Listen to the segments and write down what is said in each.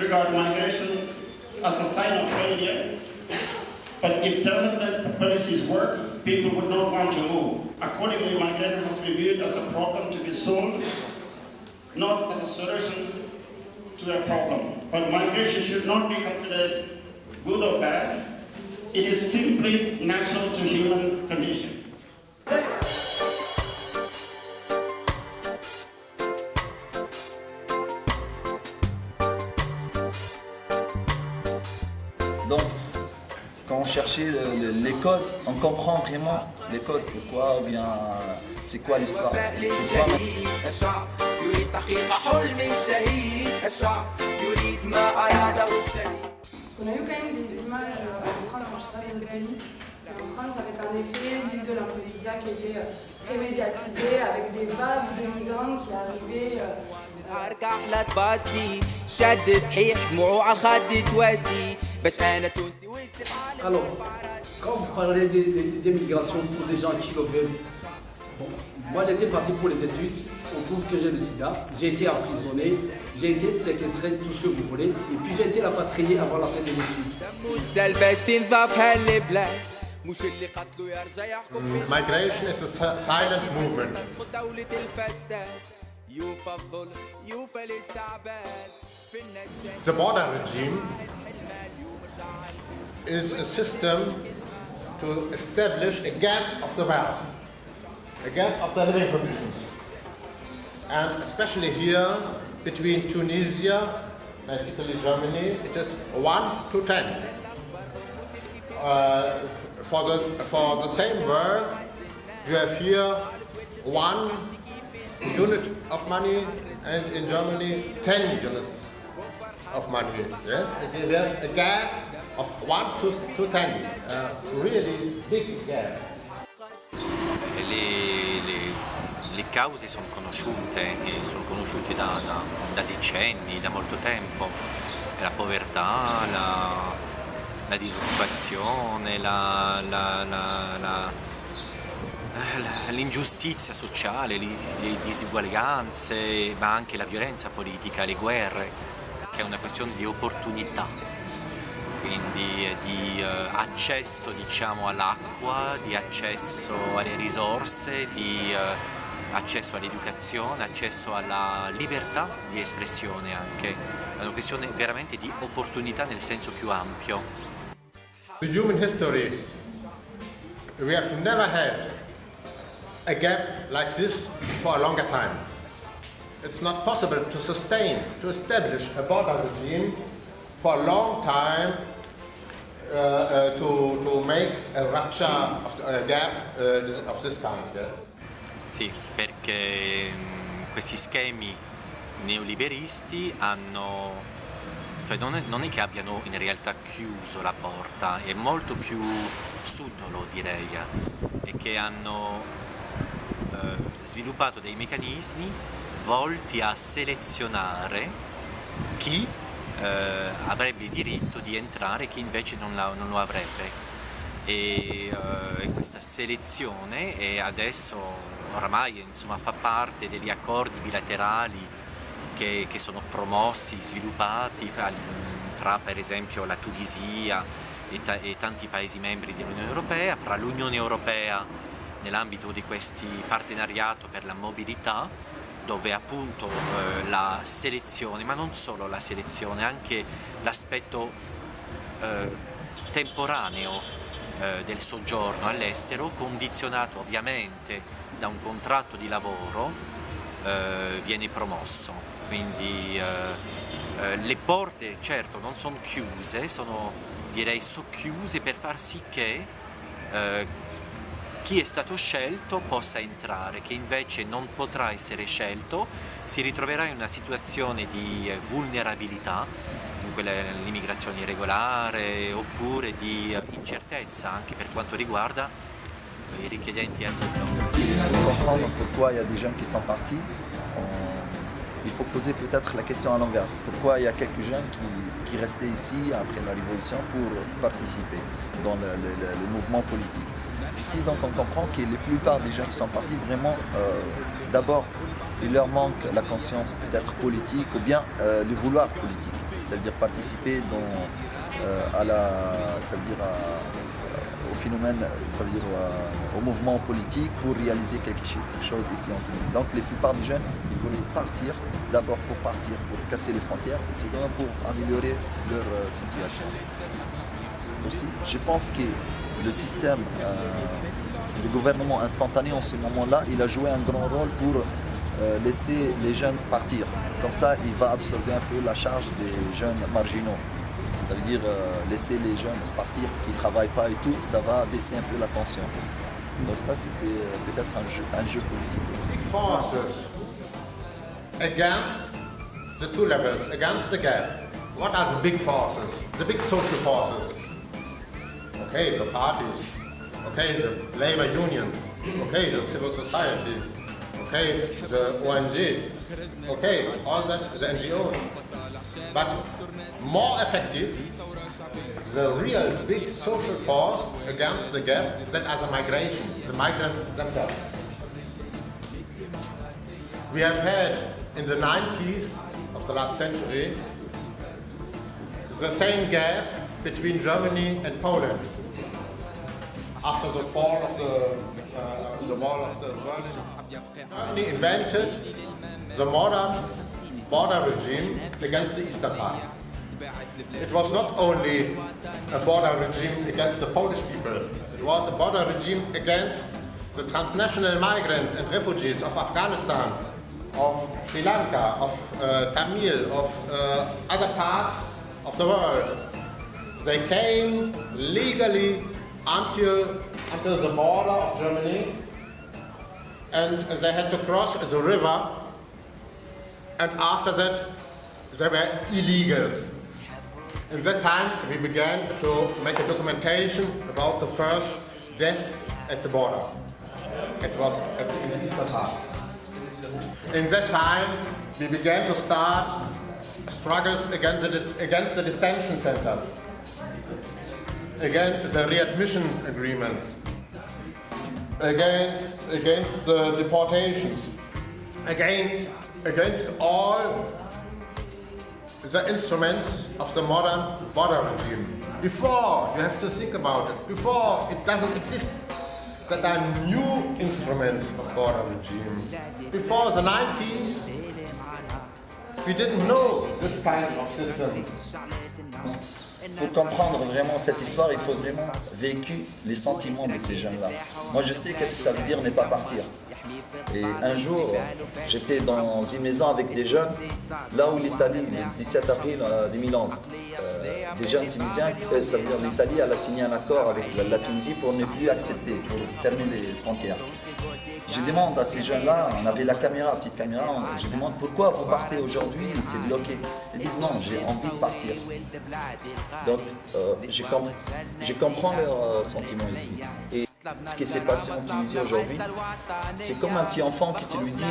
regard migration as a sign of failure, but if development policies work, people would not want to move. Accordingly, migration has been viewed as a problem to be solved, not as a solution to a problem. But migration should not be considered good or bad. It is simply natural to human condition. Donc, quand on cherchait les causes, on comprend vraiment les causes, pourquoi, ou bien c'est quoi l'histoire. On a eu quand même des images en France, je ne sais pas dans d'autres pays, en France avec en effet l'île de Lampedusa qui était très médiatisée, avec des vagues de migrants qui arrivaient. Alors, quand vous parlez des migrations pour des gens qui le veulent, bon, moi j'étais parti pour les études, on trouve que j'ai le sida, j'ai été emprisonné, j'ai été séquestré, tout ce que vous voulez, et puis j'ai été rapatrié avant la fin des études. Migration is a silent movement. The border regime is a system to establish a gap of the wealth, a gap of the living conditions. And especially here between Tunisia and Italy, Germany, it is 1 to 10. For the same word, you have here 1 unit of money, and in Germany 10 units of money. Yes, there's a gap of 1 to 10, really big gap. Le cause sono conosciute da decenni, da molto tempo. La povertà, la disoccupazione, l'ingiustizia sociale, le disuguaglianze, ma anche la violenza politica, le guerre, che è una questione di opportunità, quindi di accesso, diciamo, all'acqua, di accesso alle risorse, di accesso all'educazione, accesso alla libertà di espressione anche. È una questione veramente di opportunità nel senso più ampio. In human history, we have never had a gap like this for a longer time. It's not possible to sustain, to establish a border regime for a long time to make a rupture of a gap of this kind. Yeah? Sì, perché questi schemi neoliberisti hanno, cioè non è che abbiano in realtà chiuso la porta, è molto più subdolo, direi, e che hanno sviluppato dei meccanismi volti a selezionare chi avrebbe diritto di entrare e chi invece non lo avrebbe. E questa selezione è adesso oramai, insomma, fa parte degli accordi bilaterali che sono promossi, sviluppati fra per esempio la Tunisia e tanti paesi membri dell'Unione Europea, fra l'Unione Europea nell'ambito di questi partenariato per la mobilità, dove appunto la selezione, ma non solo la selezione, anche l'aspetto temporaneo del soggiorno all'estero, condizionato ovviamente da un contratto di lavoro, viene promosso. Quindi le porte certo non sono chiuse, sono, direi, socchiuse per far sì che chi è stato scelto possa entrare, chi invece non potrà essere scelto si ritroverà in una situazione di vulnerabilità, dunque l'immigrazione irregolare, oppure di incertezza anche per quanto riguarda i richiedenti asilo. Pour comprendre pourquoi il y a des jeunes qui sont partis, il faut poser peut-être la question à l'envers. Pourquoi il y a quelques jeunes qui restaient ici après la Révolution pour participer dans le mouvement politique. Ici, donc, on comprend que la plupart des gens qui sont partis, vraiment, d'abord, il leur manque la conscience peut-être politique ou bien le vouloir politique. ça veut dire participer au phénomène, ça veut dire au mouvement politique pour réaliser quelque chose ici en Tunisie. Donc la plupart des jeunes, ils voulaient partir, d'abord pour partir, pour casser les frontières, et second pour améliorer leur situation. Aussi, je pense que le système, le gouvernement instantané en ce moment-là, il a joué un grand rôle pour laisser les jeunes partir. Comme ça, il va absorber un peu la charge des jeunes marginaux. Ça veut dire laisser les jeunes partir qui ne travaillent pas et tout, ça va baisser un peu la tension. Donc ça, c'était peut-être un jeu politique aussi. Big forces against the two levels, against the gap. What are the big forces? The big social forces. Okay, the parties. Okay, the labor unions. Okay, the civil society. Okay, the ONGs. Okay, all this, the NGOs. But more effective, the real big social force against the gap, that are the migration, the migrants themselves. We have had in the 90s of the last century the same gap between Germany and Poland. After the fall of the wall of the Berlin, Germany invented the modern border regime against the Eastern Part. It was not only a border regime against the Polish people, it was a border regime against the transnational migrants and refugees of Afghanistan, of Sri Lanka, of Tamil, of other parts of the world. They came legally until the border of Germany, and they had to cross the river, and after that they were illegals. In that time we began to make a documentation about the first deaths at the border. It was in the eastern part. In that time we began to start struggles against the detention centers, against the readmission agreements, against the deportations, against all the instruments of the modern border regime. Before, you have to think about it, before it doesn't exist, that are new instruments of border regime. Before the 90s, we didn't know this kind of system. Pour comprendre vraiment cette histoire, il faut vraiment vécu les sentiments de ces jeunes-là. Moi, je sais qu'est-ce que ça veut dire ne pas partir. Et un jour, j'étais dans une maison avec des jeunes, là où l'Italie, le 17 avril 2011, des jeunes tunisiens, ça veut dire l'Italie, elle a signé un accord avec la Tunisie pour ne plus accepter, pour fermer les frontières. Je demande à ces jeunes-là, on avait la caméra, petite caméra, je demande pourquoi vous partez aujourd'hui, c'est bloqué. Ils disent non, j'ai envie de partir. Donc, je comprends leurs sentiments ici. Et ce qui s'est passé en Tunisie aujourd'hui, c'est comme un petit enfant qui te lui dit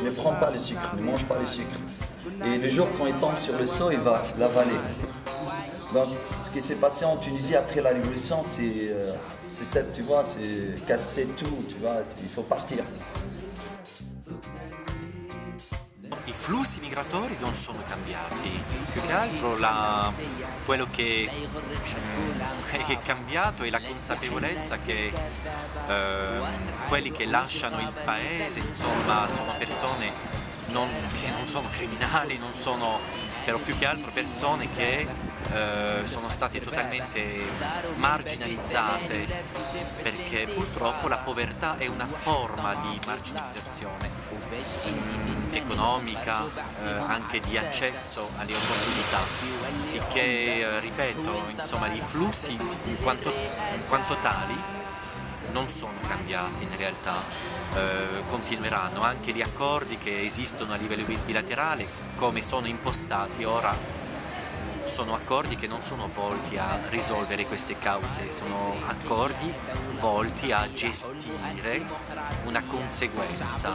ne prends pas le sucre, ne mange pas le sucre. Et le jour quand il tombe sur le seau, il va l'avaler. Donc, ce qui s'est passé en Tunisie après la révolution, c'est cette, tu vois, c'est casser tout, tu vois, il faut partir. I flussi migratori non sono cambiati, più che altro quello che è cambiato è la consapevolezza che quelli che lasciano il paese, insomma, sono persone che non sono criminali, non sono, però più che altro persone che sono state totalmente marginalizzate, perché purtroppo la povertà è una forma di marginalizzazione economica, anche di accesso alle opportunità, sicché, ripeto, insomma, i flussi in quanto tali non sono cambiati in realtà, continueranno. Anche gli accordi che esistono a livello bilaterale, come sono impostati ora, sono accordi che non sono volti a risolvere queste cause, sono accordi volti a gestire una conseguenza.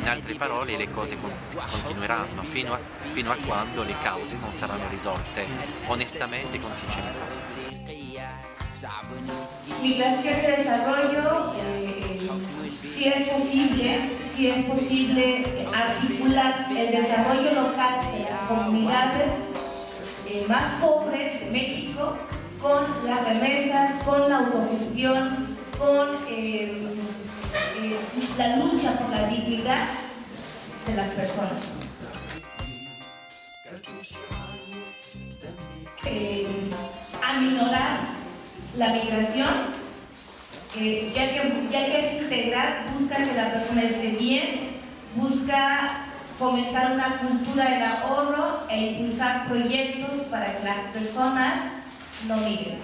In altre parole, le cose continueranno fino a quando le cause non saranno risolte, onestamente, con sincerità. Migración y desarrollo, si es posible articular el desarrollo local de las comunidades más pobres de México con las remesas, con la autogestión, con la lucha por la dignidad de las personas. Aminorar la migración, ya que es integral, busca que la persona esté bien, busca fomentar una cultura del ahorro e impulsar proyectos para que las personas no migren.